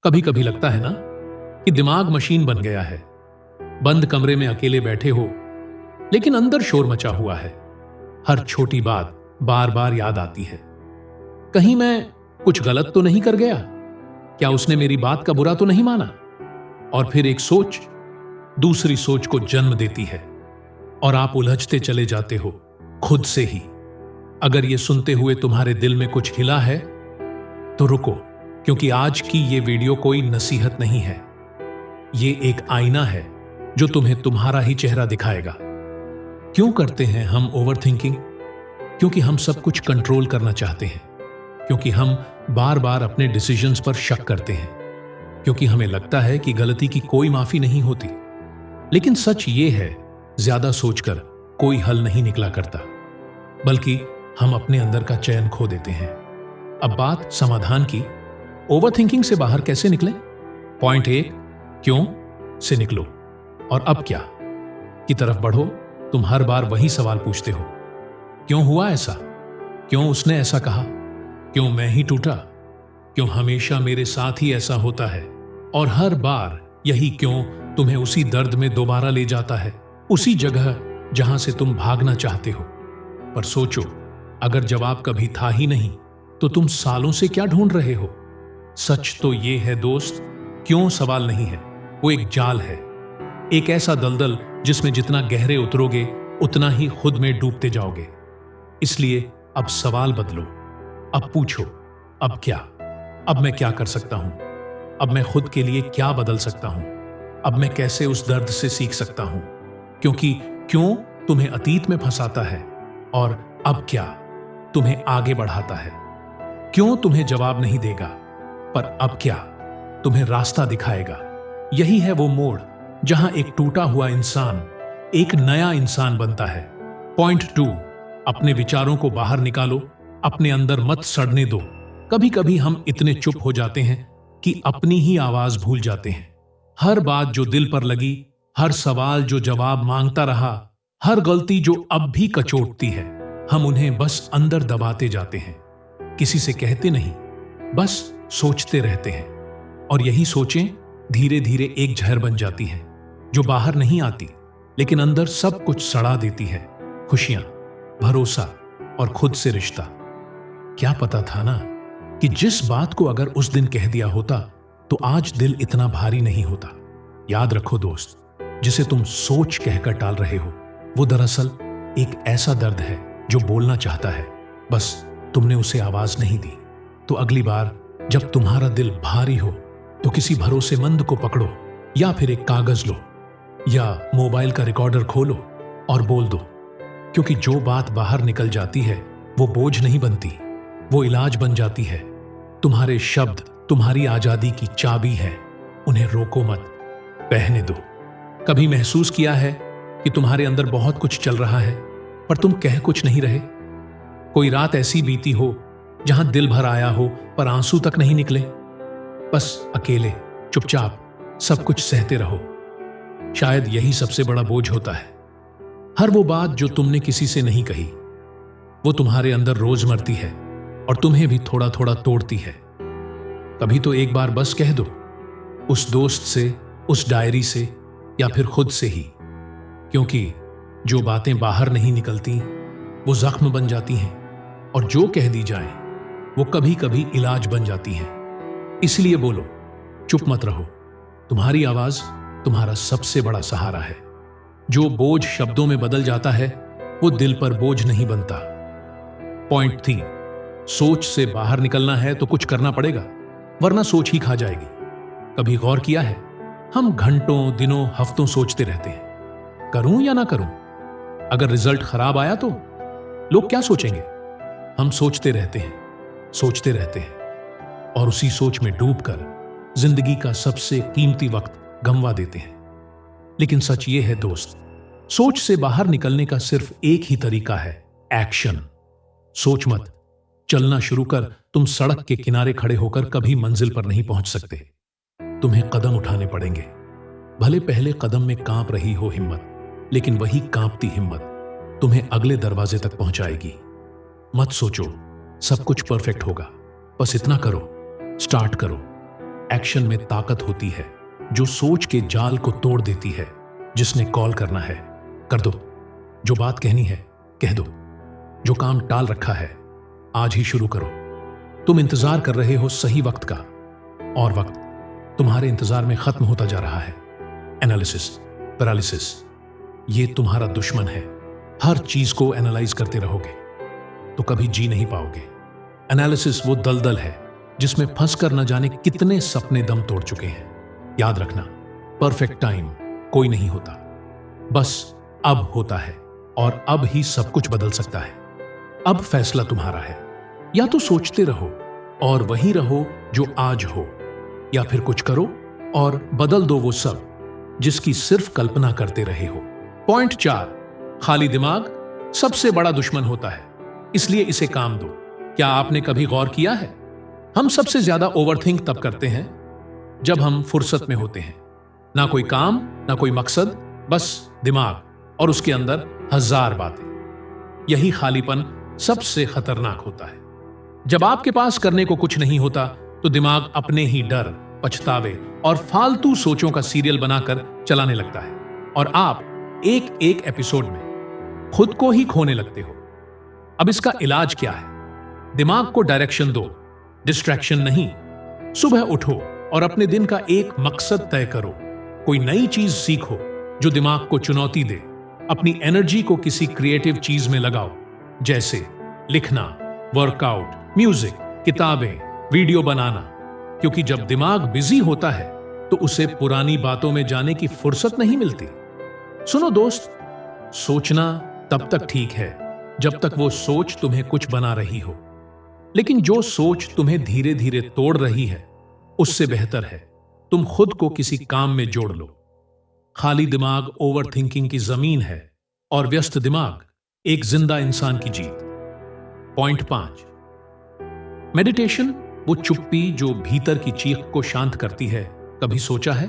कभी कभी लगता है ना कि दिमाग मशीन बन गया है। बंद कमरे में अकेले बैठे हो, लेकिन अंदर शोर मचा हुआ है। हर छोटी बात बार बार याद आती है। कहीं मैं कुछ गलत तो नहीं कर गया? क्या उसने मेरी बात का बुरा तो नहीं माना? और फिर एक सोच दूसरी सोच को जन्म देती है और आप उलझते चले जाते हो खुद से ही। अगर ये सुनते हुए तुम्हारे दिल में कुछ हिला है तो रुको, क्योंकि आज की ये वीडियो कोई नसीहत नहीं है। ये एक आईना है जो तुम्हें तुम्हारा ही चेहरा दिखाएगा। क्यों करते हैं हम ओवरथिंकिंग? क्योंकि हम सब कुछ कंट्रोल करना चाहते हैं, क्योंकि हम बार बार अपने डिसीजंस पर शक करते हैं, क्योंकि हमें लगता है कि गलती की कोई माफी नहीं होती। लेकिन सच ये है, ज्यादा सोचकर कोई हल नहीं निकला करता, बल्कि हम अपने अंदर का चयन खो देते हैं। अब बात समाधान की। ओवरथिंकिंग से बाहर कैसे निकलें? पॉइंट 1, क्यों से निकलो और अब क्या की तरफ बढ़ो। तुम हर बार वही सवाल पूछते हो, क्यों हुआ ऐसा? क्यों उसने ऐसा कहा? क्यों मैं ही टूटा? क्यों हमेशा मेरे साथ ही ऐसा होता है? और हर बार यही क्यों तुम्हें उसी दर्द में दोबारा ले जाता है, उसी जगह जहां से तुम भागना चाहते हो। पर सोचो, अगर जवाब कभी था ही नहीं तो तुम सालों से क्या ढूंढ रहे हो? सच तो ये है दोस्त, क्यों सवाल नहीं है, वो एक जाल है। एक ऐसा दलदल जिसमें जितना गहरे उतरोगे उतना ही खुद में डूबते जाओगे। इसलिए अब सवाल बदलो। अब पूछो, अब क्या? अब मैं क्या कर सकता हूं? अब मैं खुद के लिए क्या बदल सकता हूं? अब मैं कैसे उस दर्द से सीख सकता हूं? क्योंकि क्यों तुम्हें अतीत में फंसाता है और अब क्या तुम्हें आगे बढ़ाता है। क्यों तुम्हें जवाब नहीं देगा, पर अब क्या तुम्हें रास्ता दिखाएगा। यही है वो मोड़ जहां एक टूटा हुआ इंसान एक नया इंसान बनता है। पॉइंट 2, अपने विचारों को बाहर निकालो, अपने अंदर मत सड़ने दो। कभी कभी हम इतने चुप हो जाते हैं कि अपनी ही आवाज भूल जाते हैं। हर बात जो दिल पर लगी, हर सवाल जो जवाब मांगता रहा, हर गलती जो अब भी कचोटती है, हम उन्हें बस अंदर दबाते जाते हैं। किसी से कहते नहीं, बस सोचते रहते हैं। और यही सोचें धीरे धीरे एक जहर बन जाती हैं, जो बाहर नहीं आती लेकिन अंदर सब कुछ सड़ा देती है। खुशियां, भरोसा और खुद से रिश्ता। क्या पता था ना कि जिस बात को अगर उस दिन कह दिया होता तो आज दिल इतना भारी नहीं होता। याद रखो दोस्त, जिसे तुम सोच कहकर टाल रहे हो, वो दरअसल एक ऐसा दर्द है जो बोलना चाहता है, बस तुमने उसे आवाज नहीं दी। तो अगली बार जब तुम्हारा दिल भारी हो तो किसी भरोसेमंद को पकड़ो, या फिर एक कागज लो या मोबाइल का रिकॉर्डर खोलो और बोल दो। क्योंकि जो बात बाहर निकल जाती है वो बोझ नहीं बनती, वो इलाज बन जाती है। तुम्हारे शब्द तुम्हारी आजादी की चाबी है, उन्हें रोको मत, बहने दो। कभी महसूस किया है कि तुम्हारे अंदर बहुत कुछ चल रहा है पर तुम कह कुछ नहीं रहे? कोई रात ऐसी बीती हो जहां दिल भर आया हो पर आंसू तक नहीं निकले, बस अकेले चुपचाप सब कुछ सहते रहो। शायद यही सबसे बड़ा बोझ होता है। हर वो बात जो तुमने किसी से नहीं कही, वो तुम्हारे अंदर रोज मरती है और तुम्हें भी थोड़ा थोड़ा तोड़ती है। कभी तो एक बार बस कह दो, उस दोस्त से, उस डायरी से, या फिर खुद से ही। क्योंकि जो बातें बाहर नहीं निकलती वो जख्म बन जाती हैं, और जो कह दी जाए वो कभी कभी इलाज बन जाती हैं। इसलिए बोलो, चुप मत रहो। तुम्हारी आवाज तुम्हारा सबसे बड़ा सहारा है। जो बोझ शब्दों में बदल जाता है वो दिल पर बोझ नहीं बनता। पॉइंट 3, सोच से बाहर निकलना है तो कुछ करना पड़ेगा, वरना सोच ही खा जाएगी। कभी गौर किया है, हम घंटों, दिनों, हफ्तों सोचते रहते हैं, करूं या ना करूं? अगर रिजल्ट खराब आया तो लोग क्या सोचेंगे? हम सोचते रहते हैं, सोचते रहते हैं, और उसी सोच में डूबकर जिंदगी का सबसे कीमती वक्त गंवा देते हैं। लेकिन सच ये है दोस्त, सोच से बाहर निकलने का सिर्फ एक ही तरीका है, एक्शन। सोच मत, चलना शुरू कर। तुम सड़क के किनारे खड़े होकर कभी मंजिल पर नहीं पहुंच सकते। तुम्हें कदम उठाने पड़ेंगे। भले पहले कदम में कांप रही हो हिम्मत, लेकिन वही कांपती हिम्मत तुम्हें अगले दरवाजे तक पहुंचाएगी। मत सोचो सब कुछ परफेक्ट होगा, बस इतना करो, स्टार्ट करो। एक्शन में ताकत होती है जो सोच के जाल को तोड़ देती है। जिसने कॉल करना है कर दो, जो बात कहनी है कह दो, जो काम टाल रखा है आज ही शुरू करो। तुम इंतजार कर रहे हो सही वक्त का, और वक्त तुम्हारे इंतजार में खत्म होता जा रहा है। एनालिसिस पैरालिसिस ये तुम्हारा दुश्मन है। हर चीज को एनालाइज करते रहोगे तो कभी जी नहीं पाओगे। एनालिसिस वो दलदल है जिसमें फंसकर न जाने कितने सपने दम तोड़ चुके हैं। याद रखना, परफेक्ट टाइम कोई नहीं होता, बस अब होता है, और अब ही सब कुछ बदल सकता है। अब फैसला तुम्हारा है, या तो सोचते रहो और वहीं रहो जो आज हो, या फिर कुछ करो और बदल दो वो सब जिसकी सिर्फ कल्पना करते रहे हो। पॉइंट 4, खाली दिमाग सबसे बड़ा दुश्मन होता है, इसलिए इसे काम दो। क्या आपने कभी गौर किया है, हम सबसे ज्यादा ओवरथिंक तब करते हैं जब हम फुर्सत में होते हैं। ना कोई काम, ना कोई मकसद, बस दिमाग और उसके अंदर 1000 बातें। यही खालीपन सबसे खतरनाक होता है। जब आपके पास करने को कुछ नहीं होता तो दिमाग अपने ही डर, पछतावे और फालतू सोचों का सीरियल बनाकर चलाने लगता है, और आप एक एक एपिसोड में खुद को ही खोने लगते हो। अब इसका इलाज क्या है? दिमाग को डायरेक्शन दो, डिस्ट्रैक्शन नहीं। सुबह उठो और अपने दिन का एक मकसद तय करो। कोई नई चीज सीखो जो दिमाग को चुनौती दे। अपनी एनर्जी को किसी क्रिएटिव चीज में लगाओ, जैसे लिखना, वर्कआउट, म्यूजिक, किताबें, वीडियो बनाना। क्योंकि जब दिमाग बिजी होता है तो उसे पुरानी बातों में जाने की फुर्सत नहीं मिलती। सुनो दोस्त, सोचना तब तक ठीक है जब तक वो सोच तुम्हें कुछ बना रही हो, लेकिन जो सोच तुम्हें धीरे धीरे तोड़ रही है उससे बेहतर है तुम खुद को किसी काम में जोड़ लो। खाली दिमाग ओवर थिंकिंग की जमीन है और व्यस्त दिमाग एक जिंदा इंसान की जीत। पॉइंट 5, मेडिटेशन वो चुप्पी जो भीतर की चीख को शांत करती है। कभी सोचा है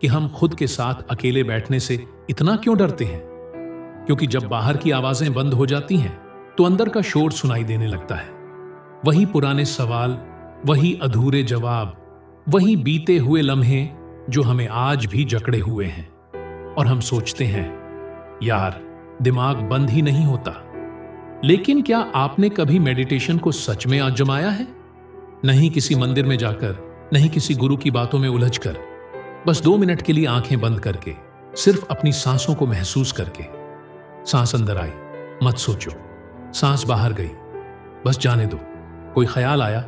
कि हम खुद के साथ अकेले बैठने से इतना क्यों डरते हैं? क्योंकि जब बाहर की आवाजें बंद हो जाती हैं तो अंदर का शोर सुनाई देने लगता है। वही पुराने सवाल, वही अधूरे जवाब, वही बीते हुए लम्हे जो हमें आज भी जकड़े हुए हैं। और हम सोचते हैं, यार दिमाग बंद ही नहीं होता। लेकिन क्या आपने कभी मेडिटेशन को सच में आजमाया है? नहीं किसी मंदिर में जाकर, नहीं किसी गुरु की बातों में उलझकर, बस 2 मिनट के लिए आंखें बंद करके, सिर्फ अपनी सांसों को महसूस करके। सांस अंदर आई, मत सोचो। सांस बाहर गई, बस जाने दो। कोई ख्याल आया,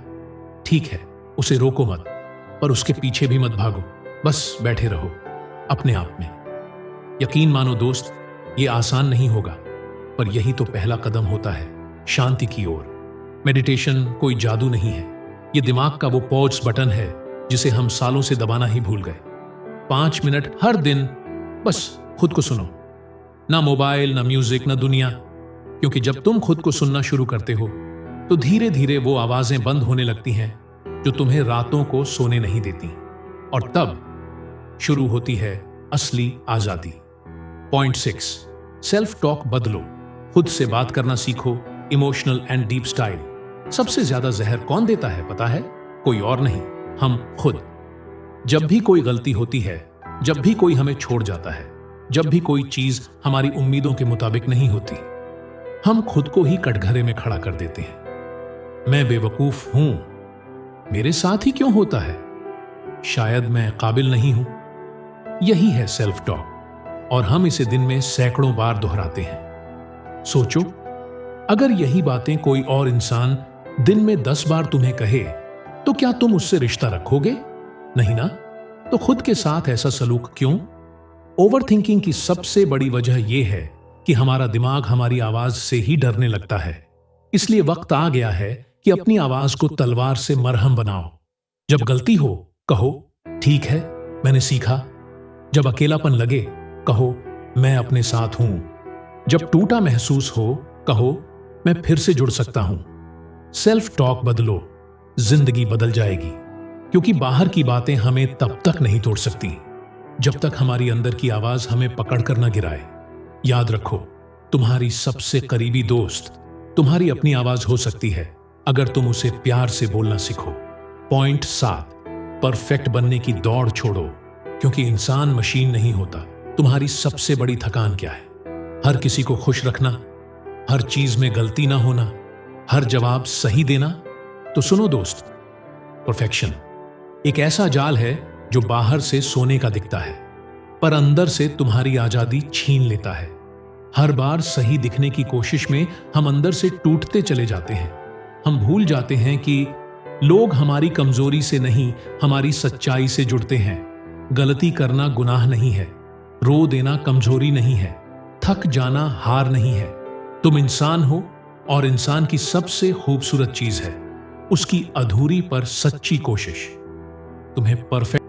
ठीक है, उसे रोको मत, पर उसके पीछे भी मत भागो। बस बैठे रहो अपने आप में। यकीन मानो दोस्त, ये आसान नहीं होगा, पर यही तो पहला कदम होता है शांति की ओर। मेडिटेशन कोई जादू नहीं है, ये दिमाग का वो पॉज बटन है जिसे हम सालों से दबाना ही भूल गए। 5 मिनट हर दिन बस खुद को सुनो। ना मोबाइल, ना म्यूजिक, ना दुनिया। क्योंकि जब तुम खुद को सुनना शुरू करते हो तो धीरे धीरे वो आवाजें बंद होने लगती हैं जो तुम्हें रातों को सोने नहीं देती, और तब शुरू होती है असली आजादी। पॉइंट 6, सेल्फ टॉक बदलो। खुद से बात करना सीखो, इमोशनल एंड डीप स्टाइल। सबसे ज्यादा जहर कौन देता है पता है? कोई और नहीं, हम खुद। जब भी कोई गलती होती है, जब भी कोई हमें छोड़ जाता है, जब भी कोई चीज हमारी उम्मीदों के मुताबिक नहीं होती, हम खुद को ही कटघरे में खड़ा कर देते हैं। मैं बेवकूफ हूं, मेरे साथ ही क्यों होता है, शायद मैं काबिल नहीं हूं। यही है सेल्फ टॉक, और हम इसे दिन में सैकड़ों बार दोहराते हैं। सोचो, अगर यही बातें कोई और इंसान दिन में 10 बार तुम्हें कहे तो क्या तुम उससे रिश्ता रखोगे? नहीं ना? तो खुद के साथ ऐसा सलूक क्यों? ओवरथिंकिंग की सबसे बड़ी वजह यह है कि हमारा दिमाग हमारी आवाज से ही डरने लगता है। इसलिए वक्त आ गया है कि अपनी आवाज को तलवार से मरहम बनाओ। जब गलती हो कहो, ठीक है, मैंने सीखा। जब अकेलापन लगे कहो, मैं अपने साथ हूं। जब टूटा महसूस हो कहो, मैं फिर से जुड़ सकता हूं। सेल्फ टॉक बदलो, जिंदगी बदल जाएगी। क्योंकि बाहर की बातें हमें तब तक नहीं तोड़ सकती जब तक हमारी अंदर की आवाज हमें पकड़ कर न गिराए। याद रखो, तुम्हारी सबसे करीबी दोस्त तुम्हारी अपनी आवाज हो सकती है, अगर तुम उसे प्यार से बोलना सीखो। पॉइंट 7, परफेक्ट बनने की दौड़ छोड़ो, क्योंकि इंसान मशीन नहीं होता। तुम्हारी सबसे बड़ी थकान क्या है? हर किसी को खुश रखना, हर चीज में गलती ना होना, हर जवाब सही देना। तो सुनो दोस्त, परफेक्शन एक ऐसा जाल है जो बाहर से सोने का दिखता है, पर अंदर से तुम्हारी आजादी छीन लेता है। हर बार सही दिखने की कोशिश में हम अंदर से टूटते चले जाते हैं। हम भूल जाते हैं कि लोग हमारी कमजोरी से नहीं, हमारी सच्चाई से जुड़ते हैं। गलती करना गुनाह नहीं है, रो देना कमजोरी नहीं है, थक जाना हार नहीं है। तुम इंसान हो, और इंसान की सबसे खूबसूरत चीज है उसकी अधूरी पर सच्ची कोशिश। तुम्हें परफेक्ट